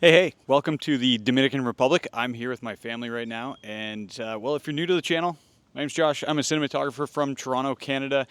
Hey, welcome to the Dominican Republic. I'm here with my family right now. And well, if you're new to the channel, my name's Josh. I'm a cinematographer from Toronto, Canada.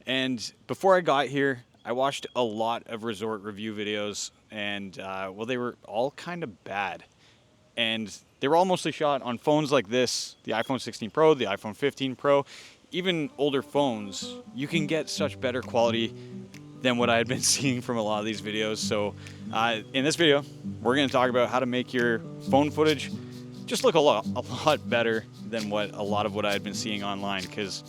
And before I got here, I watched a lot of resort review videos and well, they were all kind of bad. And they were all mostly shot on phones like this, the iPhone 16 Pro, the iPhone 15 Pro, even older phones. You can get such better quality than what I had been seeing from a lot of these videos. So in this video, we're gonna talk about how to make your phone footage just look a lot better than what a lot of what I had been seeing online, because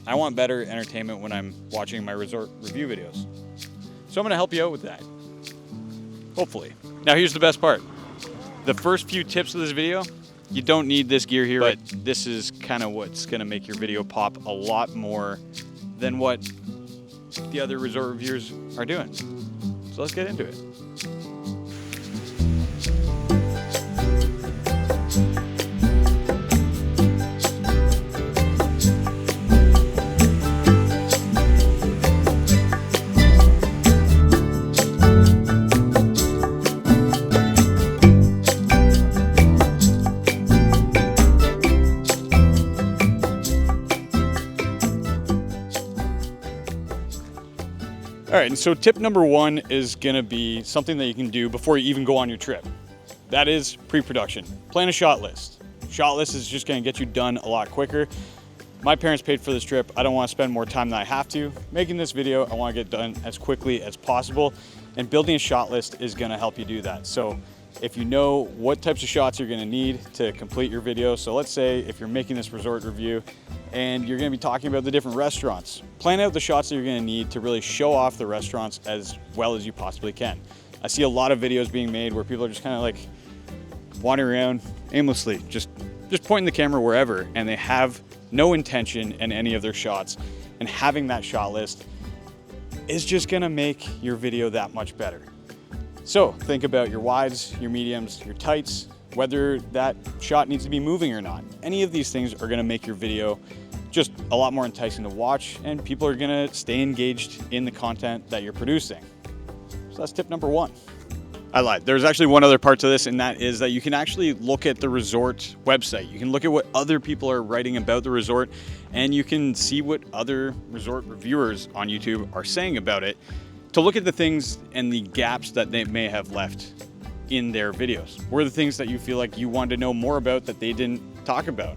I want better entertainment when I'm watching my resort review videos. So I'm gonna help you out with that, hopefully. Now here's the best part. The first few tips of this video, you don't need this gear here, but this is kind of what's gonna make your video pop a lot more than what the other resort reviewers are doing. So let's get into it. All right, and so tip number one is gonna be something that you can do before you even go on your trip. That is pre-production. Plan a shot list. Shot list is just gonna get you done a lot quicker. My parents paid for this trip. I don't wanna spend more time than I have to. Making this video, I wanna get done as quickly as possible, and building a shot list is gonna help you do that. So if you know what types of shots you're gonna need to complete your video, so let's say if you're making this resort review and you're gonna be talking about the different restaurants, plan out the shots that you're gonna need to really show off the restaurants as well as you possibly can. I see a lot of videos being made where people are just kind of like wandering around aimlessly, just pointing the camera wherever, and they have no intention in any of their shots. And having that shot list is just gonna make your video that much better. So think about your wides, your mediums, your tights, whether that shot needs to be moving or not. Any of these things are gonna make your video just a lot more enticing to watch, and people are gonna stay engaged in the content that you're producing. So that's tip number one. I lied. There's actually one other part to this, and that is that you can actually look at the resort website. You can look at what other people are writing about the resort, and you can see what other resort reviewers on YouTube are saying about it, to look at the things and the gaps that they may have left in their videos, or the things that you feel like you wanted to know more about that they didn't talk about.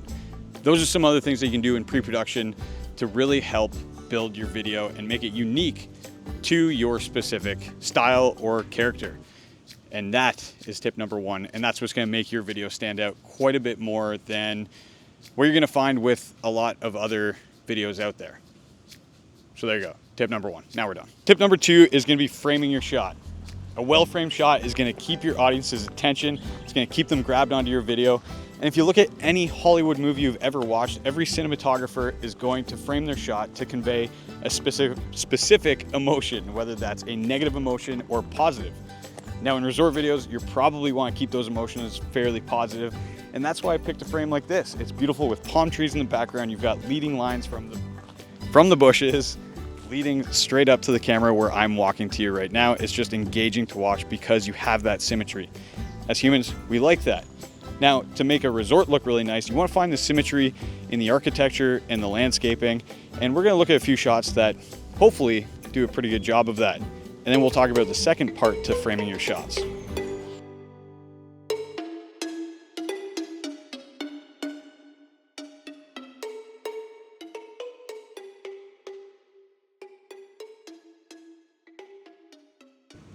Those are some other things that you can do in pre-production to really help build your video and make it unique to your specific style or character. And that is tip number one, and that's what's gonna make your video stand out quite a bit more than what you're gonna find with a lot of other videos out there. So there you go, tip number one. Now we're done. Tip number two is gonna be framing your shot. A well-framed shot is gonna keep your audience's attention. It's gonna keep them grabbed onto your video. And if you look at any Hollywood movie you've ever watched, every cinematographer is going to frame their shot to convey a specific emotion, whether that's a negative emotion or positive. Now in resort videos, you probably wanna keep those emotions fairly positive, and that's why I picked a frame like this. It's beautiful with palm trees in the background. You've got leading lines from the bushes, leading straight up to the camera where I'm walking to you right now. It's just engaging to watch because you have that symmetry. As humans, we like that. Now, to make a resort look really nice, you want to find the symmetry in the architecture and the landscaping, and we're going to look at a few shots that hopefully do a pretty good job of that. And then we'll talk about the second part to framing your shots.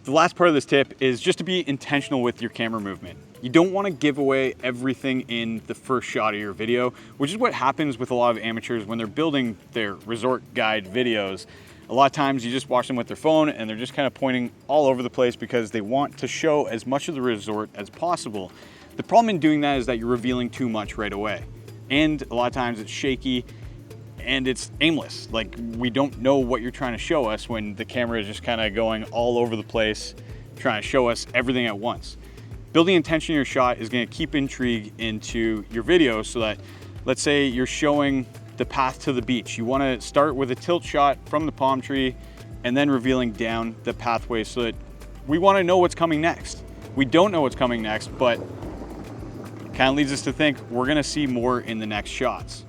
The last part of this tip is just to be intentional with your camera movement. You don't want to give away everything in the first shot of your video, which is what happens with a lot of amateurs when they're building their resort guide videos. A lot of times you just watch them with their phone and they're just kind of pointing all over the place because they want to show as much of the resort as possible. The problem in doing that is that you're revealing too much right away. And a lot of times it's shaky and it's aimless. Like, we don't know what you're trying to show us when the camera is just kind of going all over the place, trying to show us everything at once. Building intention in your shot is going to keep intrigue into your video, so that, let's say you're showing the path to the beach. You want to start with a tilt shot from the palm tree and then revealing down the pathway, so that we want to know what's coming next. We don't know what's coming next, but it kind of leads us to think we're gonna see more in the next shots.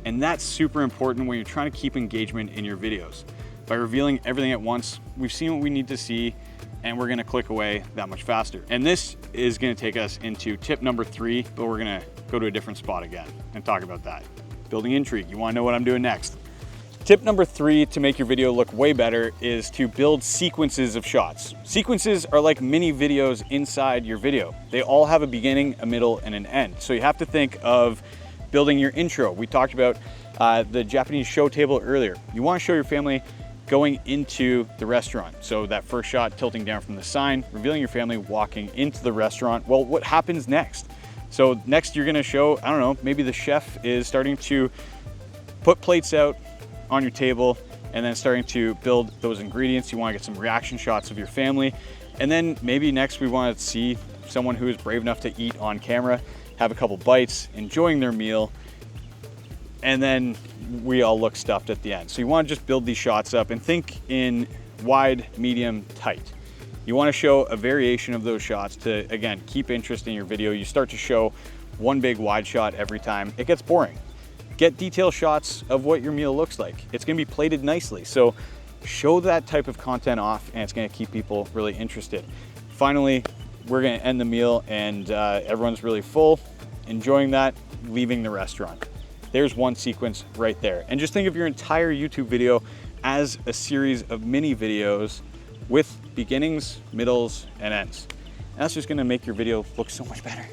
And that's super important when you're trying to keep engagement in your videos. By revealing everything at once, we've seen what we need to see, and we're gonna click away that much faster. And this is gonna take us into tip number 3, but we're gonna go to a different spot again and talk about that. Building intrigue. You wanna know what I'm doing next. Tip number 3 to make your video look way better is to build sequences of shots. Sequences are like mini videos inside your video. They all have a beginning, a middle, and an end. So you have to think of building your intro. We talked about the Japanese show table earlier. You wanna show your family going into the restaurant. So that first shot tilting down from the sign, revealing your family walking into the restaurant. Well, what happens next? So next you're gonna show, I don't know, maybe the chef is starting to put plates out on your table and then starting to build those ingredients. You wanna get some reaction shots of your family. And then maybe next we wanna see someone who is brave enough to eat on camera, have a couple bites, enjoying their meal, and then we all look stuffed at the end. So you wanna just build these shots up and think in wide, medium, tight. You wanna show a variation of those shots to, again, keep interest in your video. You start to show one big wide shot every time, it gets boring. Get detailed shots of what your meal looks like. It's gonna be plated nicely. So show that type of content off and it's gonna keep people really interested. Finally, we're gonna end the meal and everyone's really full, enjoying that, leaving the restaurant. There's one sequence right there. And just think of your entire YouTube video as a series of mini videos with beginnings, middles, and ends. And that's just gonna make your video look so much better.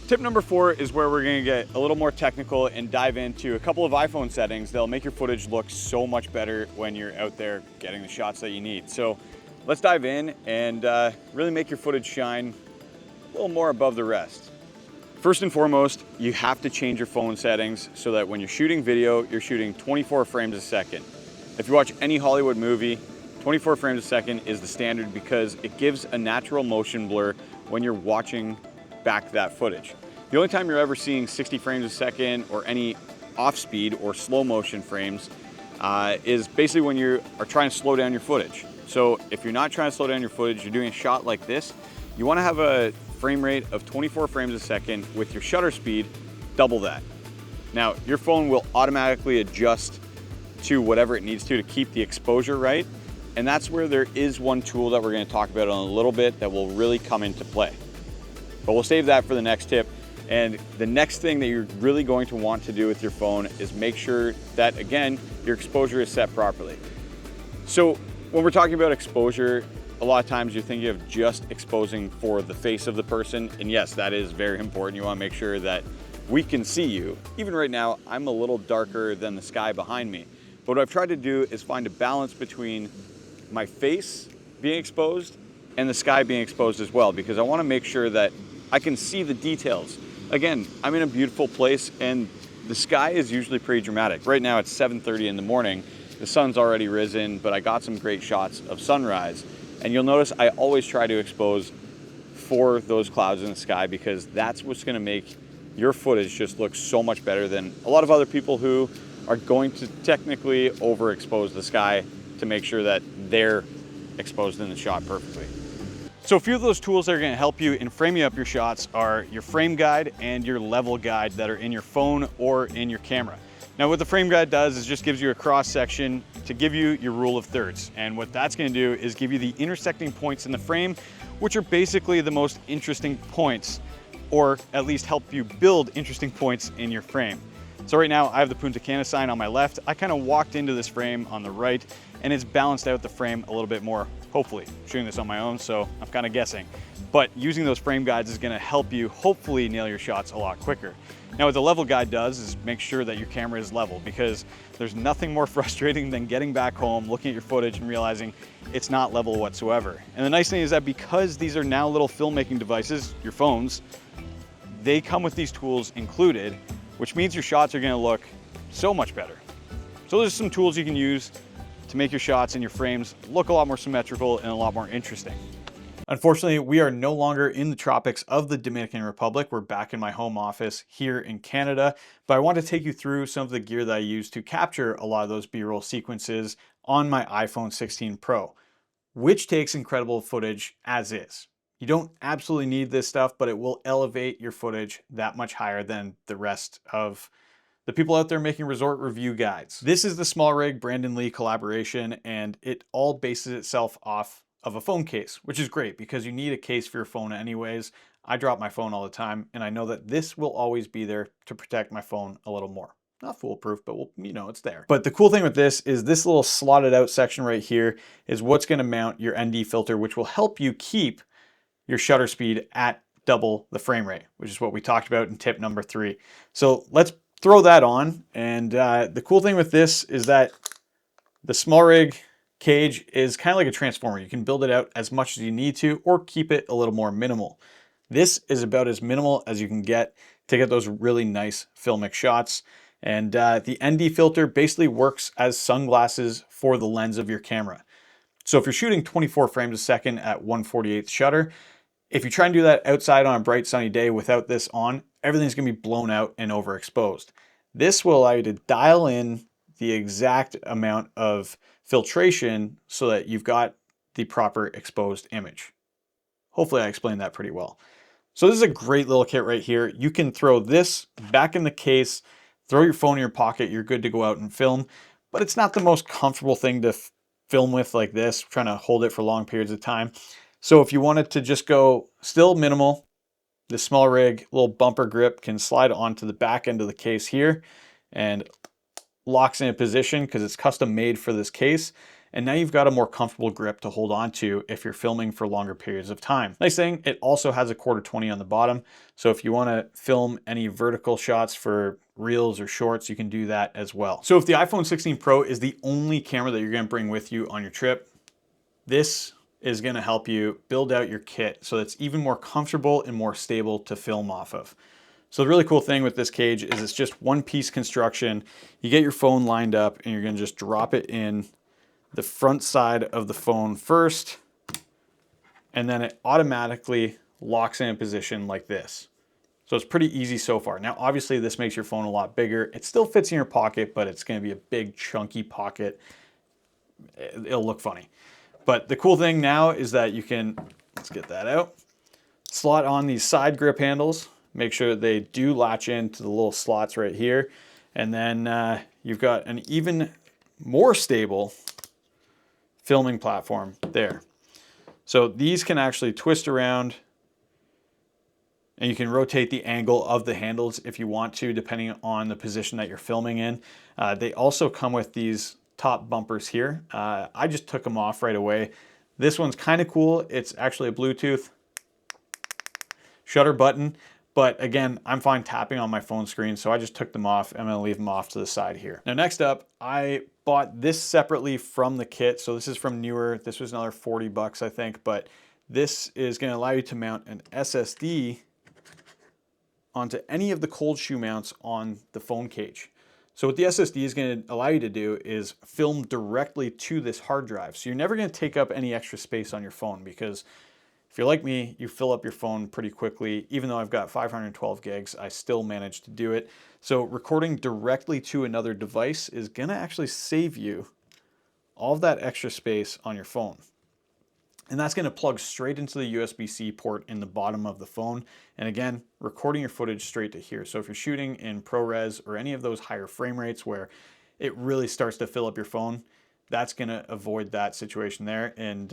Tip number 4 is where we're gonna get a little more technical and dive into a couple of iPhone settings that'll make your footage look so much better when you're out there getting the shots that you need. So let's dive in and really make your footage shine a little more above the rest. First and foremost, you have to change your phone settings so that when you're shooting video, you're shooting 24 frames a second. If you watch any Hollywood movie, 24 frames a second is the standard because it gives a natural motion blur when you're watching back that footage. The only time you're ever seeing 60 frames a second or any off speed or slow motion frames is basically when you are trying to slow down your footage. So if you're not trying to slow down your footage, you're doing a shot like this, you wanna have a frame rate of 24 frames a second with your shutter speed, double that. Now, your phone will automatically adjust to whatever it needs to keep the exposure right. And that's where there is one tool that we're gonna talk about in a little bit that will really come into play. But we'll save that for the next tip. And the next thing that you're really going to want to do with your phone is make sure that, again, your exposure is set properly. So when we're talking about exposure, a lot of times you're thinking of just exposing for the face of the person. And yes, that is very important. You wanna make sure that we can see you. Even right now, I'm a little darker than the sky behind me. But what I've tried to do is find a balance between my face being exposed and the sky being exposed as well, because I wanna make sure that I can see the details. Again, I'm in a beautiful place and the sky is usually pretty dramatic. Right now it's 7:30 in the morning. The sun's already risen, but I got some great shots of sunrise. And you'll notice I always try to expose for those clouds in the sky because that's what's gonna make your footage just look so much better than a lot of other people who are going to technically overexpose the sky to make sure that they're exposed in the shot perfectly. So a few of those tools that are gonna help you in framing up your shots are your frame guide and your level guide that are in your phone or in your camera. Now what the frame guide does is just gives you a cross section to give you your rule of thirds. And what that's gonna do is give you the intersecting points in the frame, which are basically the most interesting points, or at least help you build interesting points in your frame. So right now I have the Punta Cana sign on my left. I kind of walked into this frame on the right and it's balanced out the frame a little bit more, hopefully. I'm shooting this on my own, so I'm kind of guessing. But using those frame guides is gonna help you hopefully nail your shots a lot quicker. Now what the level guide does is make sure that your camera is level, because there's nothing more frustrating than getting back home, looking at your footage and realizing it's not level whatsoever. And the nice thing is that because these are now little filmmaking devices, your phones, they come with these tools included, which means your shots are gonna look so much better. So there's some tools you can use to make your shots and your frames look a lot more symmetrical and a lot more interesting. Unfortunately, we are no longer in the tropics of the Dominican Republic. We're back in my home office here in Canada, but I want to take you through some of the gear that I use to capture a lot of those B-roll sequences on my iPhone 16 Pro. which takes incredible footage as is. You don't absolutely need this stuff, but it will elevate your footage that much higher than the rest of the people out there making resort review guides. This is the SmallRig Brandon Lee collaboration, and it all bases itself off of a phone case, which is great because you need a case for your phone anyways. I drop my phone all the time, and I know that this will always be there to protect my phone a little more. Not foolproof, but it's there. But the cool thing with this is this little slotted out section right here is what's gonna mount your ND filter, which will help you keep your shutter speed at double the frame rate, which is what we talked about in tip number 3. So let's throw that on. And the cool thing with this is that the SmallRig cage is kind of like a transformer. You can build it out as much as you need to or keep it a little more minimal. This is about as minimal as you can get to get those really nice filmic shots. And the ND filter basically works as sunglasses for the lens of your camera. So if you're shooting 24 frames a second at 1/48 shutter, if you try and do that outside on a bright sunny day without this on, everything's gonna be blown out and overexposed. This will allow you to dial in the exact amount of filtration so that you've got the proper exposed image. Hopefully I explained that pretty well. So this is a great little kit right here. You can throw this back in the case, throw your phone in your pocket, you're good to go out and film, but it's not the most comfortable thing to film with like this, trying to hold it for long periods of time. So if you wanted to just go still minimal, the SmallRig little bumper grip can slide onto the back end of the case here and locks in a position because it's custom made for this case. And now you've got a more comfortable grip to hold on to if you're filming for longer periods of time. Nice thing, it also has a 1/4-20 on the bottom. So if you want to film any vertical shots for reels or shorts, you can do that as well. So if the iPhone 16 Pro is the only camera that you're going to bring with you on your trip, this is going to help you build out your kit so it's even more comfortable and more stable to film off of. So the really cool thing with this cage is it's just one piece construction. You get your phone lined up and you're going to just drop it in the front side of the phone first, and then it automatically locks in a position like this. So it's pretty easy so far. Now, obviously this makes your phone a lot bigger. It still fits in your pocket, but it's going to be a big chunky pocket. It'll look funny. But the cool thing now is that you can, let's get that out, slot on these side grip handles, make sure they do latch into the little slots right here. And then you've got an even more stable filming platform there. So these can actually twist around and you can rotate the angle of the handles if you want to, depending on the position that you're filming in. They also come with these top bumpers here. I just took them off right away. This one's kind of cool. It's actually a Bluetooth shutter button, but again, I'm fine tapping on my phone screen, so I just took them off. I'm gonna leave them off to the side here. Now next up, I bought this separately from the kit. So this is from Newer. This was another 40 bucks, I think, but this is gonna allow you to mount an SSD onto any of the cold shoe mounts on the phone cage. So what the SSD is going to allow you to do is film directly to this hard drive. So you're never going to take up any extra space on your phone, because if you're like me, you fill up your phone pretty quickly. Even though I've got 512 gigs, I still manage to do it. So recording directly to another device is going to actually save you all of that extra space on your phone. And that's going to plug straight into the USB-C port in the bottom of the phone. And again, recording your footage straight to here. So if you're shooting in ProRes or any of those higher frame rates where it really starts to fill up your phone, that's going to avoid that situation there. And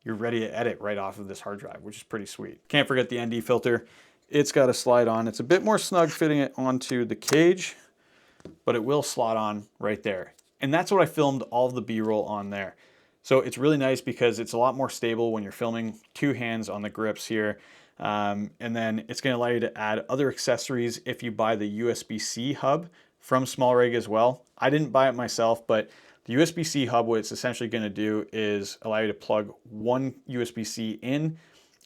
you're ready to edit right off of this hard drive, which is pretty sweet. Can't forget the ND filter. It's got a slide on. It's a bit more snug fitting it onto the cage, but it will slot on right there. And that's what I filmed all of the B-roll on there. So it's really nice because it's a lot more stable when you're filming, two hands on the grips here. And then it's going to allow you to add other accessories if you buy the USB-C hub from SmallRig as well. I didn't buy it myself, but the USB-C hub, what it's essentially going to do is allow you to plug one USB-C in,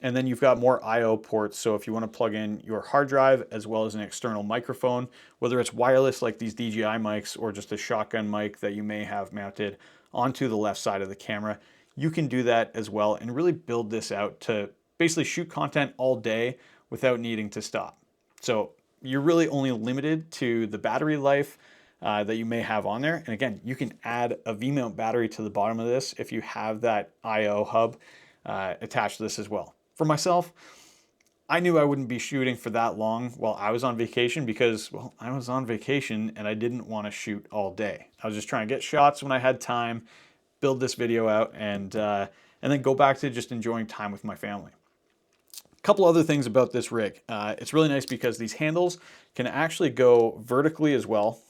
and then you've got more I/O ports. So if you want to plug in your hard drive as well as an external microphone, whether it's wireless like these DJI mics or just a shotgun mic that you may have mounted onto the left side of the camera, you can do that as well and really build this out to basically shoot content all day without needing to stop. So you're really only limited to the battery life that you may have on there. And again, you can add a V-mount battery to the bottom of this if you have that I/O hub attached to this as well. For myself, I knew I wouldn't be shooting for that long while I was on vacation because, well, I was on vacation and I didn't want to shoot all day. I was just trying to get shots when I had time, build this video out, and then go back to just enjoying time with my family. A couple other things about this rig. It's really nice because these handles can actually go vertically as well,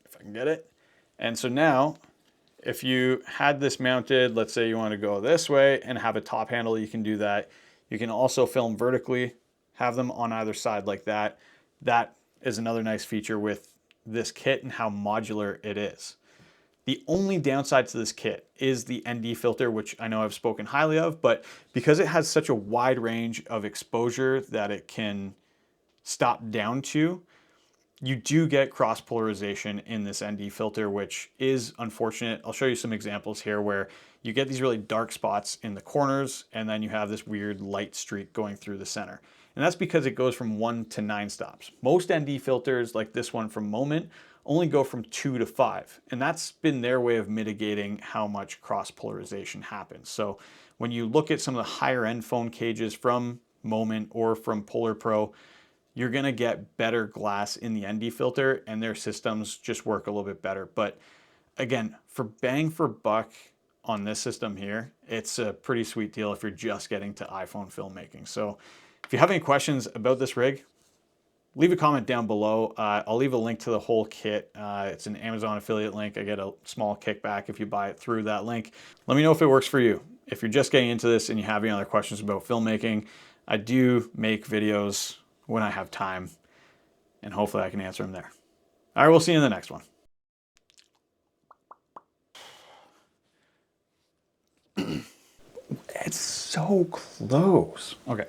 if I can get it. And so now, if you had this mounted, let's say you want to go this way and have a top handle, you can do that. You can also film vertically, have them on either side like that. That is another nice feature with this kit and how modular it is. The only downside to this kit is the ND filter, which I know I've spoken highly of, but because it has such a wide range of exposure that it can stop down to, you do get cross polarization in this ND filter, which is unfortunate. I'll show you some examples here where you get these really dark spots in the corners and then you have this weird light streak going through the center. And that's because it goes from 1 to 9 stops. Most ND filters like this one from Moment only go from 2 to 5. And that's been their way of mitigating how much cross polarization happens. So when you look at some of the higher end phone cages from Moment or from Polar Pro, you're gonna get better glass in the ND filter and their systems just work a little bit better. But again, for bang for buck on this system here, it's a pretty sweet deal if you're just getting to iPhone filmmaking. So if you have any questions about this rig, leave a comment down below. I'll leave a link to the whole kit. It's an Amazon affiliate link. I get a small kickback if you buy it through that link. Let me know if it works for you. If you're just getting into this and you have any other questions about filmmaking, I do make videos when I have time, and hopefully I can answer them there. All right, we'll see you in the next one. It's so close. Okay.